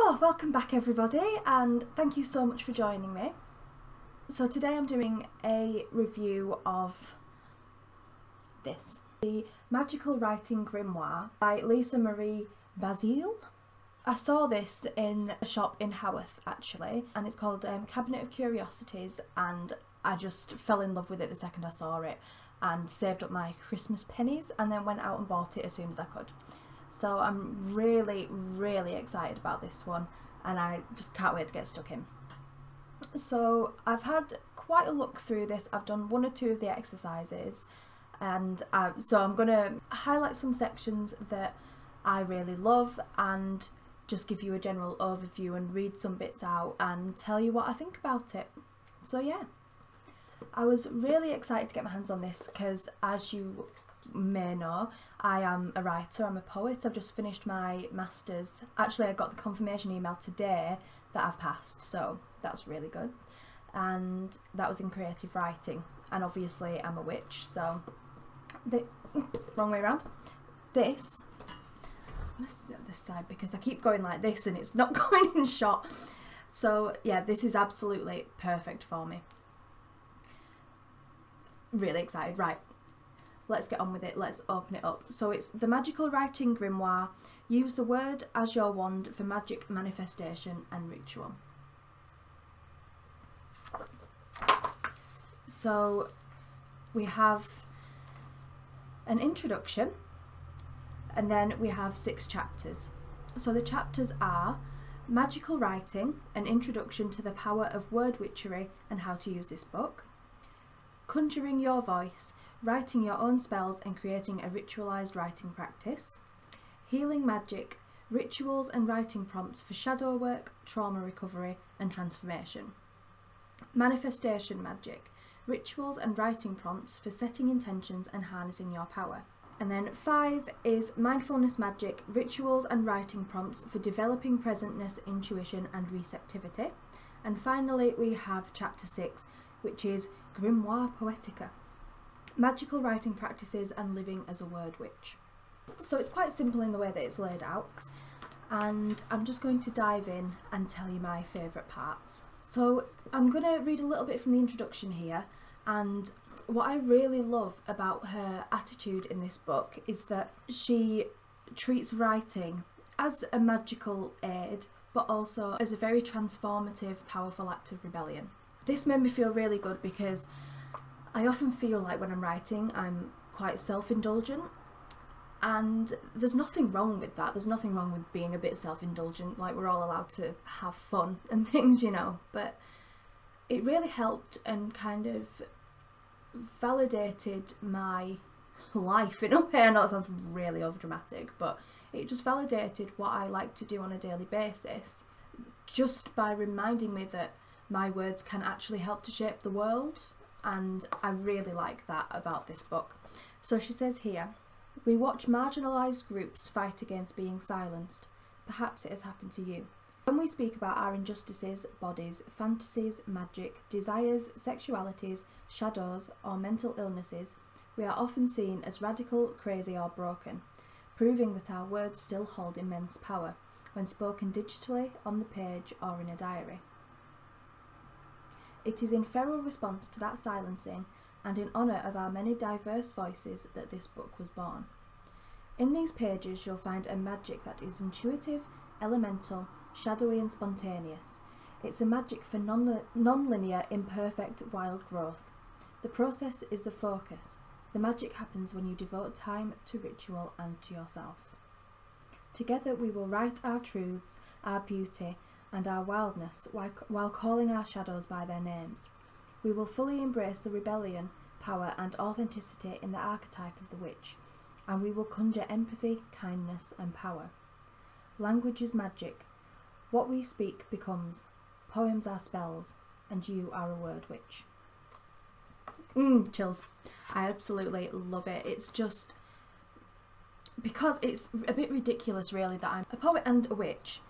So, welcome back everybody, and thank you so much for joining me. So today I'm doing a review of this, the Magical Writing Grimoire by Lisa Marie Basile. I saw this in a shop in Haworth actually, and it's called Cabinet of Curiosities, and I just fell in love with it the second I saw it and saved up my Christmas pennies and then went out and bought it as soon as I could. So I'm really excited about this one, and I just can't wait to get stuck in. So I've had quite a look through this. I've done one or two of the exercises, and so I'm going to highlight some sections that I really love and just give you a general overview and read some bits out and tell you what I think about it. So yeah, I was really excited to get my hands on this because, as you may know, I am a writer, I'm a poet. I've just finished my master's. Actually, I got the confirmation email today that I've passed, so that's really good. And that was in creative writing, and obviously I'm a witch, so wrong way around. This, I'm gonna sit on this side because I keep going like this and it's not going in shot. So yeah, this is absolutely perfect for me. Really excited. Right, let's get on with it. Let's open it up. So it's the Magical Writing Grimoire. Use the word as your wand for magic manifestation and ritual. So we have an introduction, and then we have 6 chapters. So the chapters are Magical Writing, an introduction to the power of word witchery and how to use this book. Conjuring your voice, writing your own spells and creating a ritualised writing practice. Healing magic, rituals and writing prompts for shadow work, trauma recovery and transformation. Manifestation magic, rituals and writing prompts for setting intentions and harnessing your power. And then 5 is mindfulness magic, rituals and writing prompts for developing presentness, intuition and receptivity. And finally we have chapter 6, which is Grimoire Poetica, magical writing practices and living as a word witch. So it's quite simple in the way that it's laid out, and I'm just going to dive in and tell you my favourite parts. So I'm going to read a little bit from the introduction here, and what I really love about her attitude in this book is that she treats writing as a magical aid, but also as a very transformative, powerful act of rebellion. This made me feel really good because I often feel like when I'm writing I'm quite self-indulgent, and there's nothing wrong with that. There's nothing wrong with being a bit self-indulgent, like we're all allowed to have fun and things, you know, but it really helped and kind of validated my life in a way. I know it sounds really overdramatic, but it just validated what I like to do on a daily basis, just by reminding me that my words can actually help to shape the world, and I really like that about this book. So she says here, we watch marginalised groups fight against being silenced. Perhaps it has happened to you. When we speak about our injustices, bodies, fantasies, magic, desires, sexualities, shadows or mental illnesses, we are often seen as radical, crazy or broken, proving that our words still hold immense power when spoken digitally, on the page or in a diary. It is in feral response to that silencing and in honour of our many diverse voices that this book was born. In these pages you'll find a magic that is intuitive, elemental, shadowy and spontaneous. It's a magic for non-linear, imperfect, wild growth. The process is the focus. The magic happens when you devote time to ritual and to yourself. Together we will write our truths, our beauty, and our wildness while calling our shadows by their names. We will fully embrace the rebellion, power and authenticity in the archetype of the witch, and we will conjure empathy, kindness and power. Language is magic. What we speak becomes. Poems are spells, and you are a word witch. Chills. I absolutely love it. It's just because it's a bit ridiculous really that I'm a poet and a witch,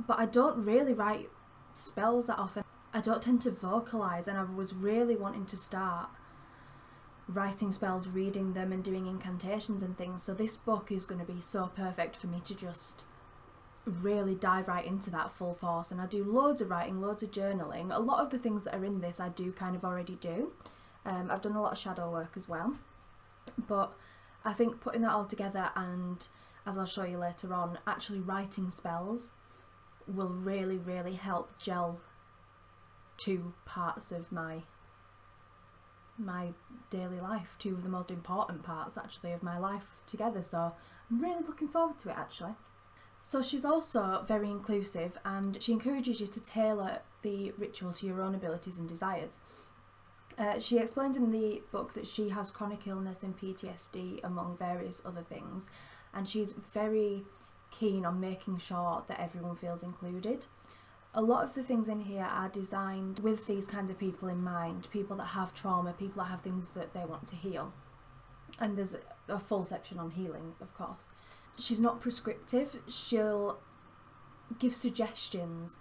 but I don't really write spells that often. I don't tend to vocalise, and I was really wanting to start writing spells, reading them and doing incantations and things, so this book is going to be so perfect for me to just really dive right into that full force, and I do loads of writing, loads of journaling. A lot of the things that are in this I do kind of already do. I've done a lot of shadow work as well, but I think putting that all together, and as I'll show you later on, actually writing spells will really, really help gel two parts of my daily life, two of the most important parts actually of my life together. So I'm really looking forward to it actually. So she's also very inclusive, and she encourages you to tailor the ritual to your own abilities and desires. She explains in the book that she has chronic illness and PTSD among various other things, and she's very keen on making sure that everyone feels included. A lot of the things in here are designed with these kinds of people in mind, people that have trauma, people that have things that they want to heal. And there's a full section on healing, of course. She's not prescriptive, she'll give suggestions,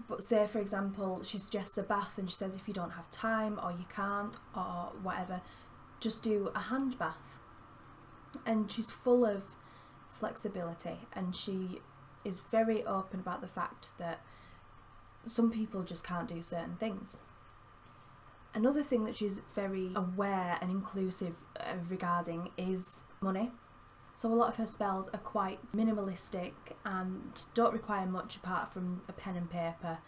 but say for example she suggests a bath and she says if you don't have time or you can't or whatever, just do a hand bath. And she's full of flexibility, and she is very open about the fact that some people just can't do certain things. Another thing that she's very aware and inclusive regarding is money. So a lot of her spells are quite minimalistic and don't require much apart from a pen and paper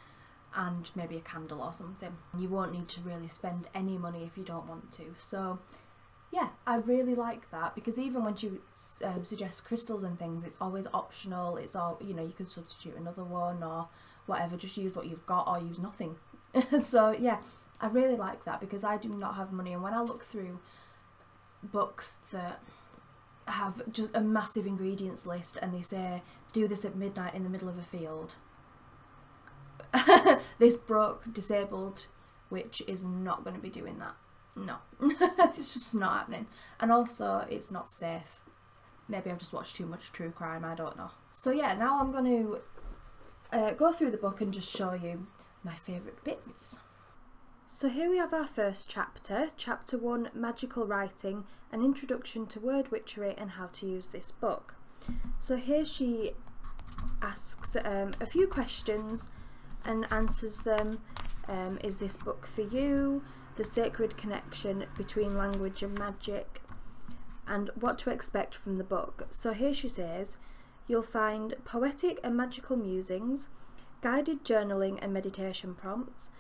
and maybe a candle or something. You won't need to really spend any money if you don't want to. So yeah, I really like that, because even when she suggests crystals and things, it's always optional. It's all, you know, you could substitute another one or whatever, just use what you've got or use nothing. So yeah, I really like that, because I do not have money, and when I look through books that have just a massive ingredients list and they say do this at midnight in the middle of a field, this broke, disabled witch is not going to be doing that. No. It's just not happening, and also it's not safe. Maybe I've just watched too much true crime, I don't know. So yeah, now I'm going to go through the book and just show you my favourite bits. So here we have our first chapter, Chapter 1, Magical Writing, an introduction to word witchery and how to use this book. So here she asks a few questions and answers them. Is this book for you? The sacred connection between language and magic, and what to expect from the book. So here she says, you'll find poetic and magical musings, guided journaling and meditation prompts,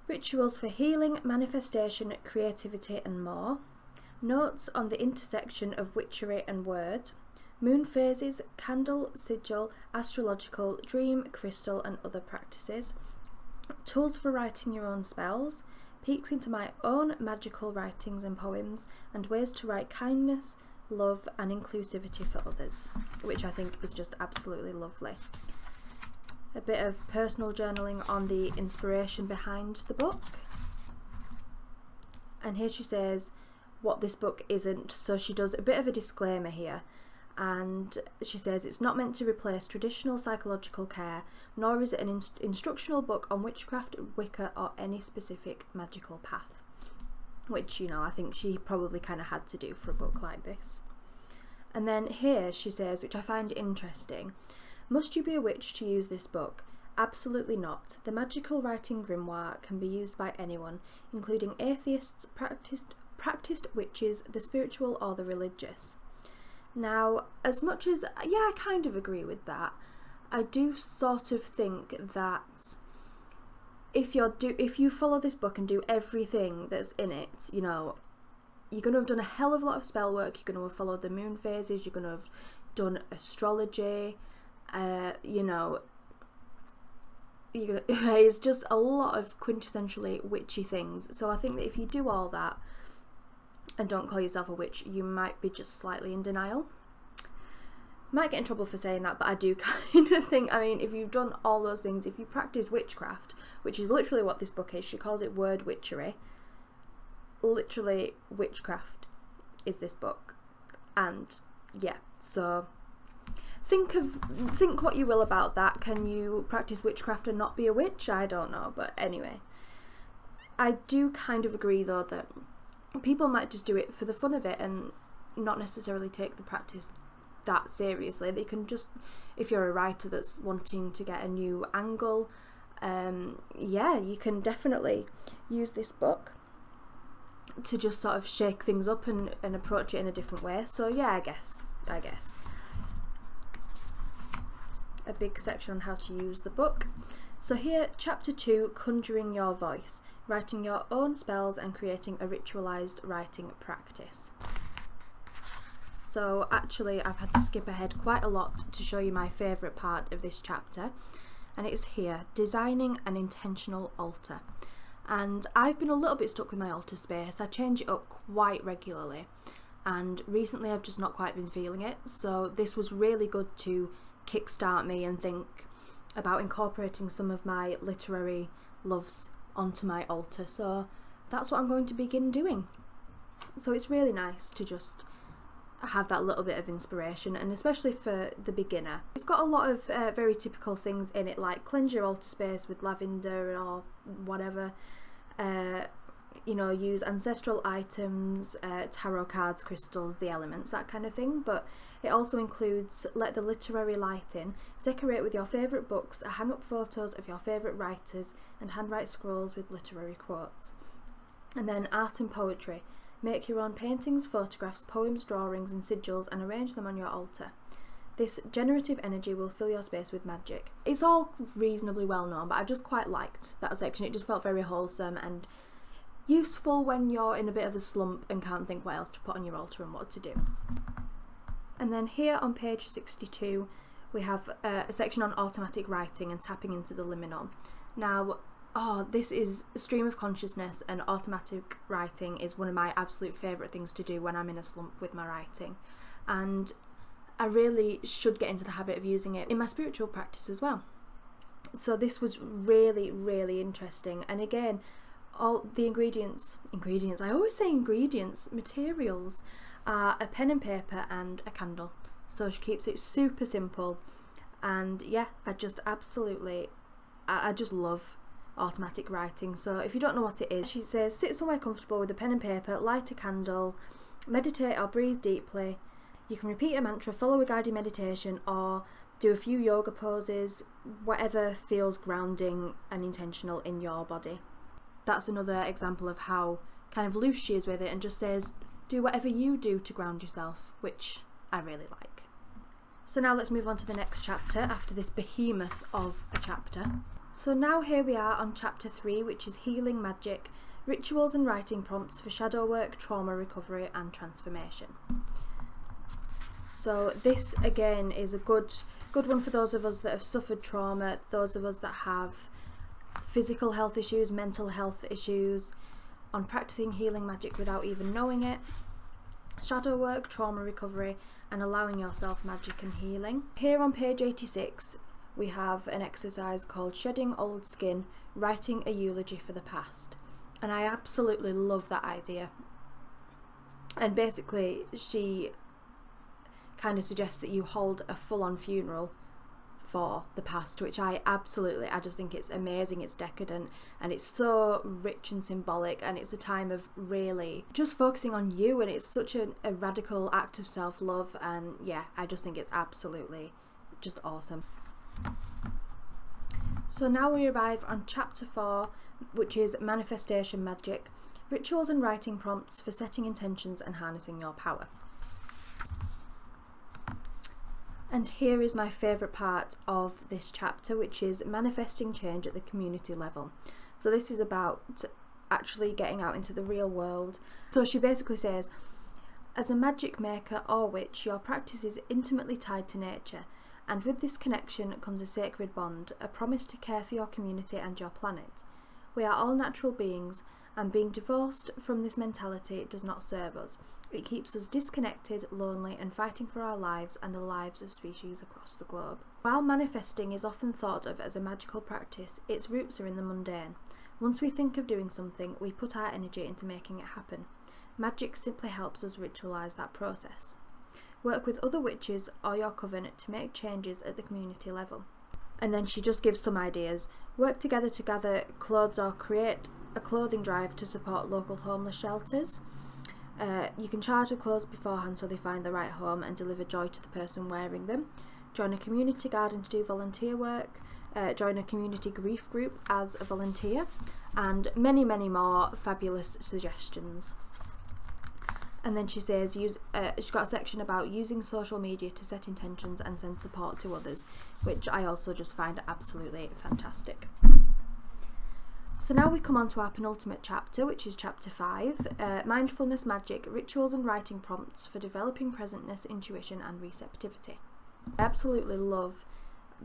rituals for healing, manifestation, creativity and more, notes on the intersection of witchery and word, moon phases, candle, sigil, astrological, dream, crystal and other practices, tools for writing your own spells, peeks into my own magical writings and poems, and ways to write kindness, love and inclusivity for others, which I think is just absolutely lovely. A bit of personal journaling on the inspiration behind the book. And here she says what this book isn't, so she does a bit of a disclaimer here, and she says it's not meant to replace traditional psychological care, nor is it an instructional book on witchcraft, Wicca or any specific magical path, which, you know, I think she probably kind of had to do for a book like this. And then here she says, which I find interesting, must you be a witch to use this book? Absolutely not. The magical writing grimoire can be used by anyone, including atheists, practiced witches, the spiritual or the religious. Now, as much as, yeah, I kind of agree with that, I do sort of think that if you follow this book and do everything that's in it, you know, you're going to have done a hell of a lot of spell work, you're going to have followed the moon phases, you're going to have done astrology, you know, it's just a lot of quintessentially witchy things. So I think that if you do all that and don't call yourself a witch, you might be just slightly in denial. Might get in trouble for saying that, but I do kind of think, I mean, if you've done all those things, if you practice witchcraft, which is literally what this book is, she calls it word witchery, literally witchcraft is this book. And yeah, so think what you will about that. Can you practice witchcraft and not be a witch? I don't know, but anyway, I do kind of agree though that people might just do it for the fun of it and not necessarily take the practice that seriously. That you can just, if you're a writer that's wanting to get a new angle, yeah, you can definitely use this book to just sort of shake things up and approach it in a different way. So yeah, I guess a big section on how to use the book. So here, chapter 2, conjuring your voice, writing your own spells and creating a ritualized writing practice. So actually I've had to skip ahead quite a lot to show you my favourite part of this chapter, and it's here, designing an intentional altar. And I've been a little bit stuck with my altar space. I change it up quite regularly, and recently I've just not quite been feeling it, so this was really good to kickstart me and think about incorporating some of my literary loves onto my altar. So that's what I'm going to begin doing. So it's really nice to just have that little bit of inspiration, and especially for the beginner. It's got a lot of very typical things in it, like cleanse your altar space with lavender or whatever, you know, use ancestral items, tarot cards, crystals, the elements, that kind of thing. But it also includes let the literary light in, decorate with your favourite books, hang up photos of your favourite writers, and handwrite scrolls with literary quotes. And then art and poetry. Make your own paintings, photographs, poems, drawings and sigils and arrange them on your altar. This generative energy will fill your space with magic. It's all reasonably well known, but I just quite liked that section. It just felt very wholesome and useful when you're in a bit of a slump and can't think what else to put on your altar and what to do. And then here on page 62 we have a section on automatic writing and tapping into the liminal. Now, this is a stream of consciousness, and automatic writing is one of my absolute favourite things to do when I'm in a slump with my writing, and I really should get into the habit of using it in my spiritual practice as well. So this was really, really interesting, and again, all the ingredients, I always say ingredients, materials are a pen and paper and a candle. So she keeps it super simple, and yeah, I just love automatic writing. So if you don't know what it is, she says sit somewhere comfortable with a pen and paper, light a candle, meditate or breathe deeply. You can repeat a mantra, follow a guided meditation, or do a few yoga poses, whatever feels grounding and intentional in your body. That's another example of how kind of loose she is with it, and just says do whatever you do to ground yourself, which I really like. So now let's move on to the next chapter after this behemoth of a chapter. So now here we are on chapter 3, which is healing magic, rituals and writing prompts for shadow work, trauma recovery and transformation. So this again is a good one for those of us that have suffered trauma, those of us that have physical health issues, mental health issues, on practicing healing magic without even knowing it, shadow work, trauma recovery and allowing yourself magic and healing. Here on page 86 we have an exercise called Shedding Old Skin, Writing a Eulogy for the Past. And I absolutely love that idea. And basically she kind of suggests that you hold a full-on funeral for the past, which I just think it's amazing, it's decadent, and it's so rich and symbolic, and it's a time of really just focusing on you, and it's such a radical act of self-love, and yeah, I just think it's absolutely just awesome. So now we arrive on chapter 4, which is manifestation magic, rituals and writing prompts for setting intentions and harnessing your power. And here is my favourite part of this chapter, which is manifesting change at the community level. So this is about actually getting out into the real world. So she basically says, as a magic maker or witch, your practice is intimately tied to nature, and with this connection comes a sacred bond, a promise to care for your community and your planet. We are all natural beings, and being divorced from this mentality does not serve us. It keeps us disconnected, lonely, and fighting for our lives and the lives of species across the globe. While manifesting is often thought of as a magical practice, its roots are in the mundane. Once we think of doing something, we put our energy into making it happen. Magic simply helps us ritualise that process. Work with other witches or your coven to make changes at the community level. And then she just gives some ideas. Work together to gather clothes or create a clothing drive to support local homeless shelters. You can charge the clothes beforehand so they find the right home and deliver joy to the person wearing them. Join a community garden to do volunteer work. Join a community grief group as a volunteer, and many more fabulous suggestions. And then she says she's got a section about using social media to set intentions and send support to others, which I also just find absolutely fantastic. So now we come on to our penultimate chapter, which is chapter 5, Mindfulness, Magic, Rituals and Writing Prompts for Developing Presentness, Intuition and Receptivity. I absolutely love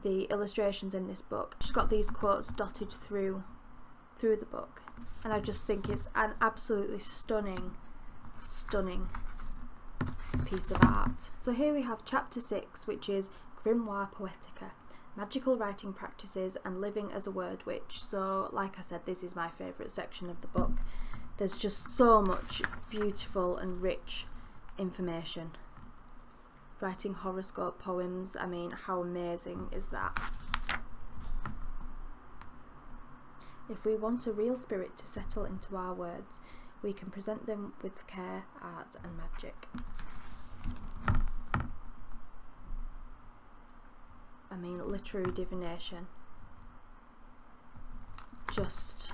the illustrations in this book. She's got these quotes dotted through the book, and I just think it's an absolutely stunning piece of art. So here we have chapter 6, which is Grimoire Poetica, Magical Writing Practices and Living as a Word Witch. So like I said, this is my favourite section of the book. There's just so much beautiful and rich information. Writing horoscope poems, I mean, how amazing is that? If we want a real spirit to settle into our words, we can present them with care, art and magic. I mean, literary divination. Just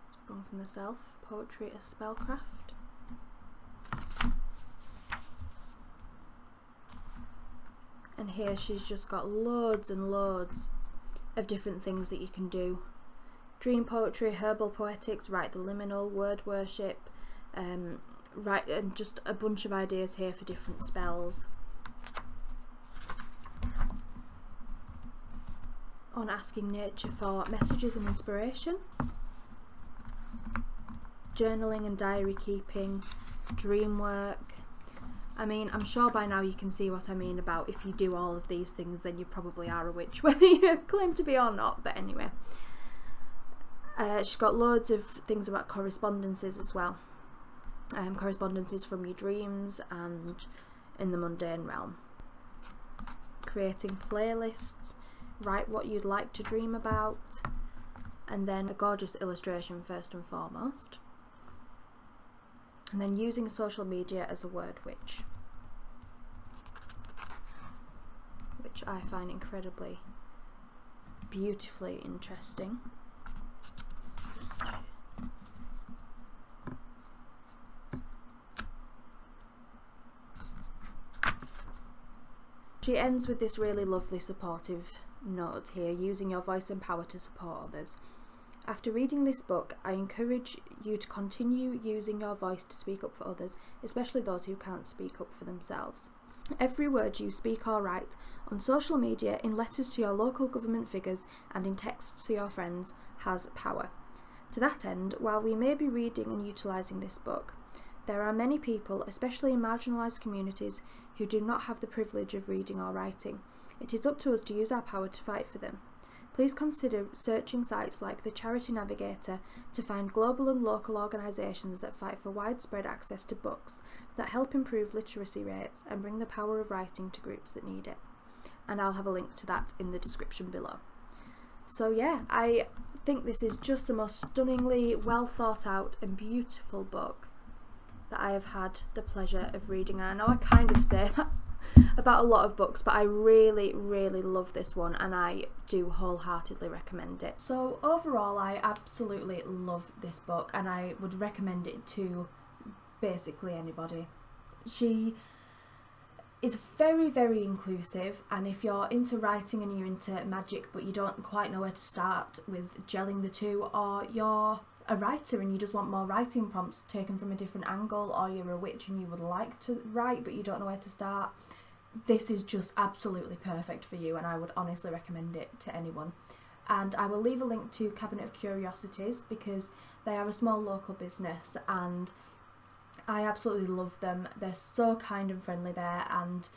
sprung from the self. Poetry as spellcraft. And here she's just got loads and loads of different things that you can do. Dream poetry, herbal poetics, write the liminal, word worship, and just a bunch of ideas here for different spells. On asking nature for messages and inspiration. Journaling and diary keeping, dream work. I mean, I'm sure by now you can see what I mean about if you do all of these things then you probably are a witch, whether you claim to be or not, but anyway. She's got loads of things about correspondences as well. Correspondences from your dreams and in the mundane realm. Creating playlists, write what you'd like to dream about, and then a gorgeous illustration first and foremost. And then using social media as a word witch, which I find incredibly beautifully interesting. She ends with this really lovely supportive note here, using your voice and power to support others. After reading this book, I encourage you to continue using your voice to speak up for others, especially those who can't speak up for themselves. Every word you speak or write, on social media, in letters to your local government figures and in texts to your friends, has power. To that end, while we may be reading and utilising this book, there are many people, especially in marginalised communities, who do not have the privilege of reading or writing. It is up to us to use our power to fight for them. Please consider searching sites like the Charity Navigator to find global and local organisations that fight for widespread access to books, that help improve literacy rates and bring the power of writing to groups that need it. And I'll have a link to that in the description below. So yeah, I think this is just the most stunningly well thought out and beautiful book that I have had the pleasure of reading. And I know I kind of say that about a lot of books, but I really love this one and I do wholeheartedly recommend it. So overall, I absolutely love this book and I would recommend it to basically anybody. She is very inclusive, and if you're into writing and you're into magic but you don't quite know where to start with gelling the two, or you're a writer and you just want more writing prompts taken from a different angle, or you're a witch and you would like to write but you don't know where to start, this is just absolutely perfect for you and I would honestly recommend it to anyone. And I will leave a link to Cabinet of Curiosities because they are a small local business and I absolutely love them. They're so kind and friendly there, and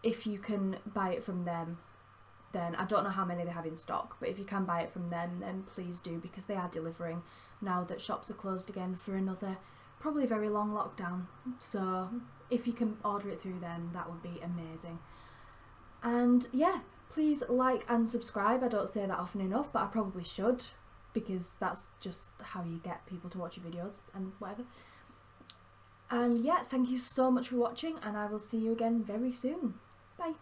if you can buy it from them, then I don't know how many they have in stock, but if you can buy it from them, then please do, because they are delivering now that shops are closed again for another probably very long lockdown. So if you can order it through them, that would be amazing. And yeah, please like and subscribe. I don't say that often enough, but I probably should. because that's just how you get people to watch your videos and whatever. And yeah, thank you so much for watching, and I will see you again very soon. Bye.